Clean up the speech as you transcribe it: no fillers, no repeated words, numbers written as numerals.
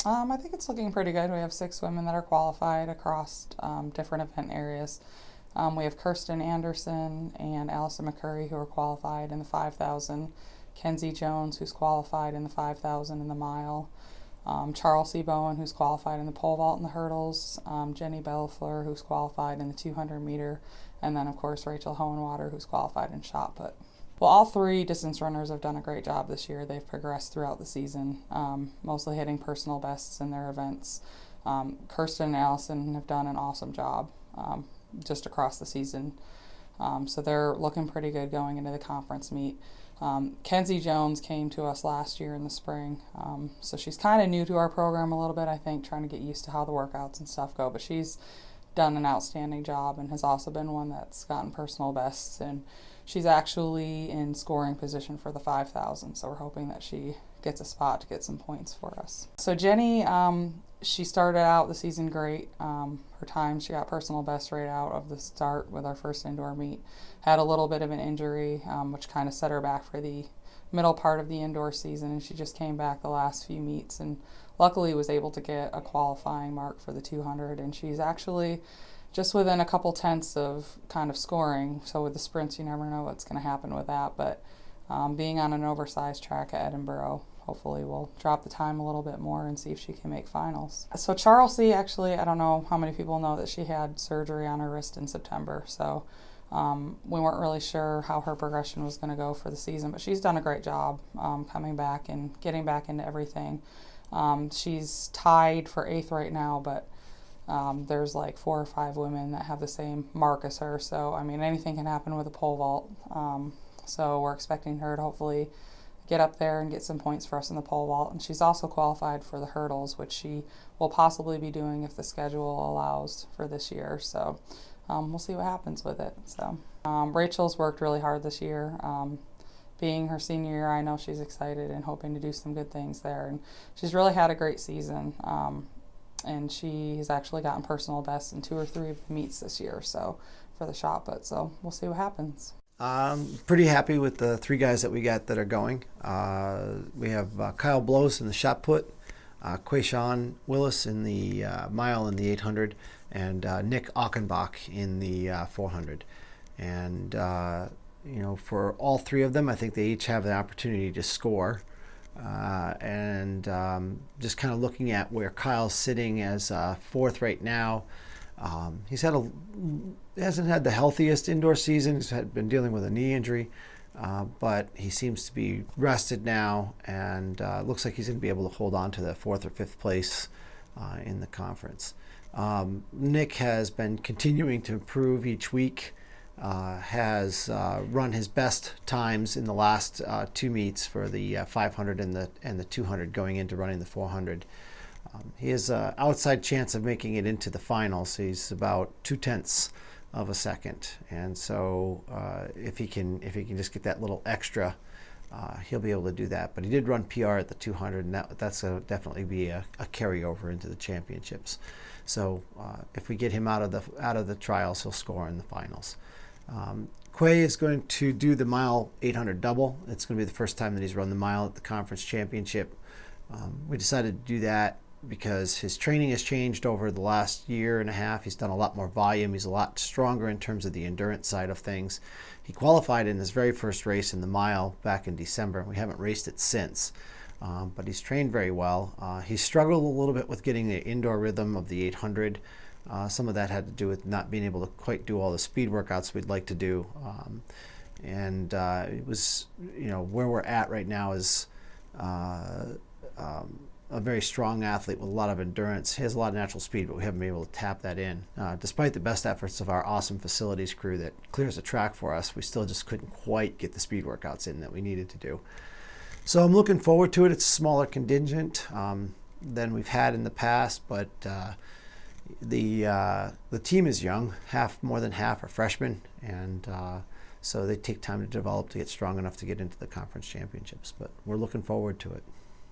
I think it's looking pretty good. We have 6 women that are qualified across different event areas. We have Kirsten Anderson and Allison McCurry who are qualified in the 5,000. Kenzie Jones, who's qualified in the 5,000 in the mile. Charles C. Bowen, who's qualified in the pole vault and the hurdles. Jenny Bellafleur, who's qualified in the 200 meter. And then, of course, Rachel Hohenwater, who's qualified in shot put. Well, all 3 distance runners have done a great job this year. They've progressed throughout the season, mostly hitting personal bests in their events. Kirsten and Allison have done an awesome job just across the season. So they're looking pretty good going into the conference meet. Kenzie Jones came to us last year in the spring, so she's kind of new to our program a little bit, I think, trying to get used to how the workouts and stuff go, but she's done an outstanding job and has also been one that's gotten personal bests, and she's actually in scoring position for the 5,000, so we're hoping that she gets a spot to get some points for us. So Jenny, she started out the season great. Her time, she got personal best right out of the start with our first indoor meet. Had a little bit of an injury, which kind of set her back for the middle part of the indoor season, and she just came back the last few meets and luckily was able to get a qualifying mark for the 200, and she's actually just within a couple tenths of kind of scoring. So with the sprints, you never know what's going to happen with that, but being on an oversized track at Edinburgh, hopefully we'll drop the time a little bit more and see if she can make finals. So Charles C, actually, I don't know how many people know that she had surgery on her wrist in September, so we weren't really sure how her progression was going to go for the season, but she's done a great job coming back and getting back into everything. She's tied for 8th right now, but there's like 4 or 5 women that have the same mark as her, so I mean anything can happen with a pole vault. So we're expecting her to hopefully get up there and get some points for us in the pole vault, and she's also qualified for the hurdles, which she will possibly be doing if the schedule allows for this year, so we'll see what happens with it. So Rachel's worked really hard this year. Being her senior year, I know she's excited and hoping to do some good things there, and she's really had a great season, and she has actually gotten personal bests in 2 or 3 of the meets this year, so for the shot put, so we'll see what happens. Pretty happy with the 3 guys that we got that are going. We have Kyle Blows in the shot put, Quayshawn Willis in the mile and the 800, and Nick Achenbach in the 400. And you know, for all 3 of them, I think they each have the opportunity to score. And just kind of looking at where Kyle's sitting as 4th right now. He's hasn't had the healthiest indoor season. He's been dealing with a knee injury, but he seems to be rested now, and looks like he's going to be able to hold on to the 4th or 5th place in the conference. Nick has been continuing to improve each week. Has run his best times in the last 2 meets for the 500 and the 200, going into running the 400. He has an outside chance of making it into the finals. He's about 2/10 of a second, and so if he can just get that little extra, he'll be able to do that. But he did run PR at the 200, and that's definitely be a carryover into the championships. So if we get him out of the trials, he'll score in the finals. Quay is going to do the mile 800 double. It's going to be the first time that he's run the mile at the conference championship. We decided to do that because his training has changed over the last year and a half. He's done a lot more volume. He's a lot stronger in terms of the endurance side of things. He qualified in his very first race in the mile back in December. We haven't raced it since, but he's trained very well. He struggled a little bit with getting the indoor rhythm of the 800. Some of that had to do with not being able to quite do all the speed workouts we'd like to do. And it was, you know, where we're at right now is a very strong athlete with a lot of endurance. He has a lot of natural speed, but we haven't been able to tap that in. Despite the best efforts of our awesome facilities crew that clears the track for us, we still just couldn't quite get the speed workouts in that we needed to do. So I'm looking forward to it. It's a smaller contingent than we've had in the past, but the team is young. More than half are freshmen, and so they take time to develop to get strong enough to get into the conference championships. But we're looking forward to it.